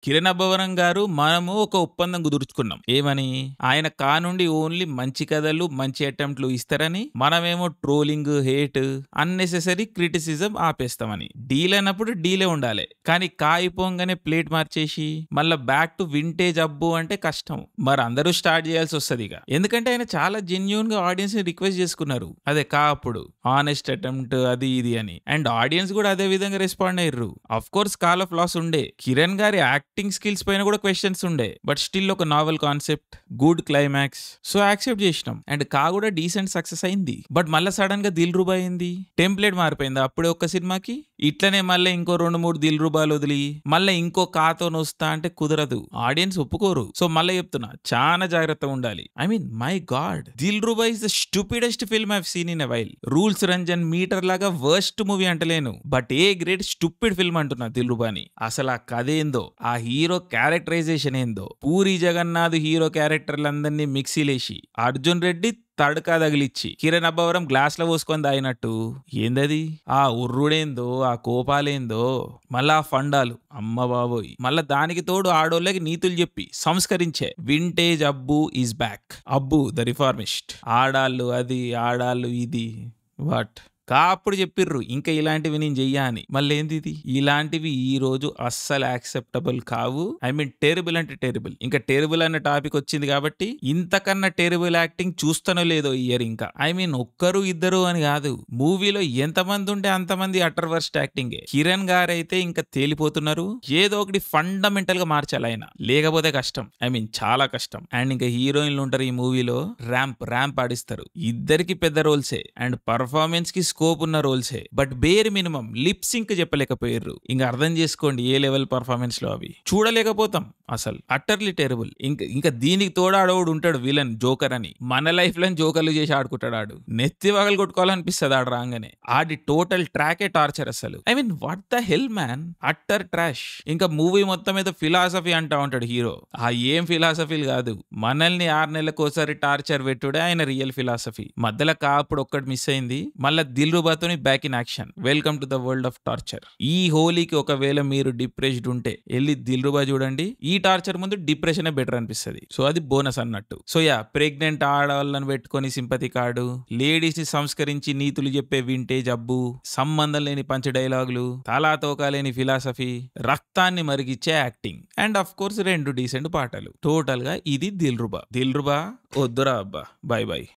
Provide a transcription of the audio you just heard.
కిరణ్ అబ్బవరం గారు మనము ఒక ఒప్పందం కుదుర్చుకున్నాం. ఏమని? ఆయన కానుండి ఓన్లీ మంచి కథలు, మంచి అటెంప్ట్లు ఇస్తారని, మనమేమో ట్రోలింగ్, హేట్, అన్నెసెసరీ క్రిటిసిజం ఆపేస్తామని. డీల్ అన్నప్పుడు డీలే ఉండాలి. కానీ కాయిపోంగానే ప్లేట్ మార్చేసి మళ్ళా బ్యాక్ టు వింటేజ్ అబ్బు అంటే కష్టం. మరి అందరూ స్టార్ట్ చేయాల్సి వస్తుంది ఇక. ఎందుకంటే ఆయన చాలా జెన్యూన్ గా ఆడియన్స్ ని రిక్వెస్ట్ చేసుకున్నారు. అదే అప్పుడు ఆనెస్ట్ అటెంప్ట్ అది ఇది అని. అండ్ ఆడియన్స్ కూడా అదే విధంగా రెస్పాండ్ అయ్యారు. Of course call of loss ఉండే. కిరణ్ గారి యాక్టింగ్ స్కిల్స్ పైన కూడా క్వశ్చన్స్ ఉండే. బట్ స్టిల్ ఒక novel concept, good climax, so accept చేసినాం. అండ్ కూడా డీసెంట్ సక్సెస్ అయింది. బట్ మళ్ళీ సడన్ గా దిల్ రూబా అయింది. టెంప్లెట్ మారిపోయింది అప్పుడే ఒక్క సినిమాకి. ఇట్లనే మళ్ళీ ఇంకో 2-3 దిల్ రూబాలు వదిలి మళ్ళీ ఇంకో కాతో వస్తా అంటే కుదరదు. ఆడియన్స్ ఒప్పుకోరు. సో మళ్ళీ చెప్తున్నా, చాలా జాగ్రత్తగా ఉండాలి. I mean my god, Dil Ruba is the stupidest film I've seen in a while. Rules Ranjan Meter లాగా వర్స్ట్ మూవీ అంటలేను, but a great stupid film అంటున్నా దిల్ రూబాని. అసలు ఆ కథ ఏందో, ఆ హీరో క్యారెక్టరైజేషన్ ఏందో, పూరి జగన్నాథ్ హీరో క్యారెక్టర్లందరినీ మిక్సీలేసి అర్జున్ రెడ్డి తడకా తగిలిచ్చి కిరణ్ అబ్బవరం గ్లాస్ లో పోసుకొని తాగినట్టు ఏందది? ఆ ఉర్రుడేందో, ఆ కోపాలేందో, మళ్ళా ఆ ఫండాలు, అమ్మ బాబోయ్. మళ్ళా దానికి తోడు ఆడోళ్ళకి నీతులు చెప్పి సంస్కరించే vintage Abbu is back. Abbu the reformist. ఆడాళ్ళు అది, ఆడాళ్ళు ఇది, వాట్ అప్పుడు చెప్పిర్రు ఇంకా ఇలాంటివి నేను చెయ్యా అని. మళ్ళీ ఏంది ఇది? ఇలాంటివి ఈ రోజు అస్సలు యాక్సెప్టబుల్ కావు. ఐ మీన్ టెరిబుల్ అంటే టెరిబుల్. ఇంకా టెరిబుల్ అన్న టాపిక్ వచ్చింది కాబట్టి ఇంతకన్నా టెరిబుల్ యాక్టింగ్ చూస్తానో లేదో ఇయర్ ఇంకా. ఐ మీన్ ఒక్కరు ఇద్దరు అని కాదు, మూవీలో ఎంతమంది ఉంటే అంతమంది అటర్ వర్స్ట్ యాక్టింగ్. కిరణ్ గారు అయితే ఇంకా తేలిపోతున్నారు. ఏదో ఒకటి ఫండమెంటల్ గా మార్చాలి ఆయన, లేకపోతే కష్టం. ఐ మీన్ చాలా కష్టం. అండ్ ఇంకా హీరోయిన్లు ఉంటారు ఈ మూవీలో, ర్యాంప్ ఆడిస్తారు. ఇద్దరికి పెద్ద రోల్సే అండ్ పర్ఫార్మెన్స్ కి స్కోప్ ఉన్న రోల్సే. But bare minimum lip sync చెప్పలేకపోయారు. ఇంకా అర్థం చేసుకోండి ఏ లెవెల్ పర్ఫార్మెన్స్ లో అవి. చూడలేకపోతాం అసలు. Utterly terrible. ఇంకా దీనికి తోడు ఆడోడు ఉంటాడు విలన్, జోకర్ అని. మన లైఫ్ లో జోకర్లు చేసి ఆడుకుంటాడు ఆడు. నెత్తి వగలు కొట్టుకోవాలనిపిస్తుంది ఆడు రాగానే. ఆడి టోటల్ ట్రాకే టార్చర్ అసలు. I mean what the hell man, utter trash. ఇంకా మూవీ మొత్తం మీద ఫిలాసఫీ అంటా ఉంటాడు హీరో. ఆ ఏం ఫిలాసఫీలు కాదు, మనల్ని 6 నెలలకోసారి టార్చర్ పెట్టుడే ఆయన రియల్ ఫిలాసఫీ. మధ్యలో అప్పుడు ఒక్కటి మిస్ అయింది. మళ్ళీ దిల్ రూబాతోని back in action. Welcome to the world of torture. ఈ హోలీకి ఒకవేళ మీరు డిప్రెస్డ్ ఉంటే వెళ్ళి దిల్ రూబా చూడండి. ఈ టార్చర్ ముందు డిప్రెషన్ బెటర్ అనిపిస్తుంది. సో అది బోనస్ అన్నట్టు. సో ప్రెగ్నెంట్ ఆడవాళ్ళని పెట్టుకొని సింపతి కార్డు, లేడీస్ ని సంస్కరించి నీతులు చెప్పే వింటేజ్ అబ్బు, సంబంధం లేని పంచ డైలాగులు, తలాతోకా లేని ఫిలాసఫీ, రక్తాన్ని మరిగిచ్చే acting, and of course 2 decent పాటలు. టోటల్ గా ఇది దిల్ రూబా. వద్దురా అబ్బా. Bye by.